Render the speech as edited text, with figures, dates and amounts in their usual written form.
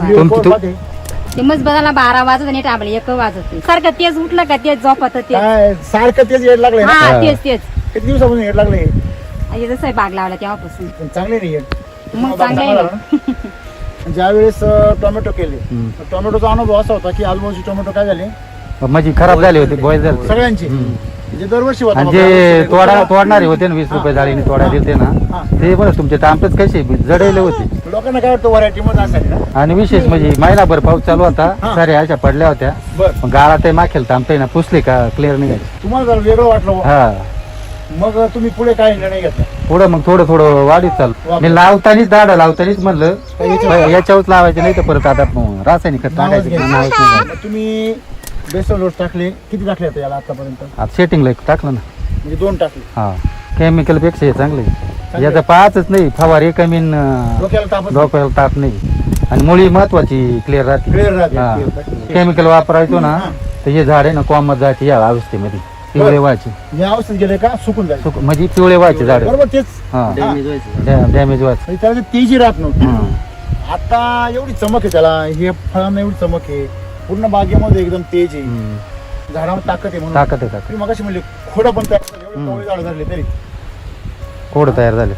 ते मग बघायला 12 वाजत आणि टाबले 1 वाजत सारखं तेच उठलं का तेच झोपत ते सारखं तेच येड लागलंय ना? हा तेच किती दिवसापासून येड लागले? जसं बाग लावला तेव्हापासून चांगले नाही येड. मग चांगलं ज्या वेळेस टोमॅटो केले, टोमॅटोचा अनुभव असा होता की ऑलमोस्ट टोमॅटो काय झाले, म्हणजे खराब झाले होते, बॉईल झाले सगळ्यांची. जे दरवर्षी होता आणि जे तोडणारे होते ना 20 रुपये जाळीने तोडा दिलते ना, ते पण तुमचे तांबच कसे जडले होते. लोकांना काय वाटतं व्हरायटी मध्ये असायची ना. आणि विशेष म्हणजे महिनाभर पाऊस चालू होता, साऱ्या अशा पडल्या होत्या. बरं, गाळा ते माखेल तांबते ना, पुसले का क्लिअर निघायचे. तुम्हाला जरा वेगळं वाटलं. हा, मग तुम्ही पुढे काय निर्णय घेतला? पुढं मग थोडं वाढीत चालू. मी लावतानीच झाडं लावतानीच म्हणलं याच्यावरच लावायचे, नाही तर परत आता रासायनिक खत टाकायचं. मग तुम्ही बेसल डोस टाकले, किती टाकले आता याला आतापर्यंत? आता सेटिंगला टाकलं ना. म्हणजे 2 टाकले. हा, केमिकल पेक्षा हे चांगले. याचं पाचच नाही, फवारे कमी डोक्याला ताप नाही. आणि मुळी महत्वाची क्लिअर राहते. क्लिअर राहते. केमिकल वापरायचो ना तर हे झाड आहे ना कोमत जायचे या अवस्थेमध्ये, पिवळे व्हायचे. या अवस्थेत गेले का सुकून जायचे, म्हणजे पिवळे व्हायचे झाड. बरोबर तेच डॅमेज व्हायचं. त्याला तेजी राहत नव्हती. आता एवढी चमक आहे त्याला, हे फळांना एवढी चमक आहे, पूर्ण बागेमध्ये एकदम तेज आहे, झाडावर ताकद आहे. म्हणून ताकद आहे. मग म्हणले खोडं पण तयार झाले, एवढे कवळे झाडं झाले तरी खोड तयार झाले.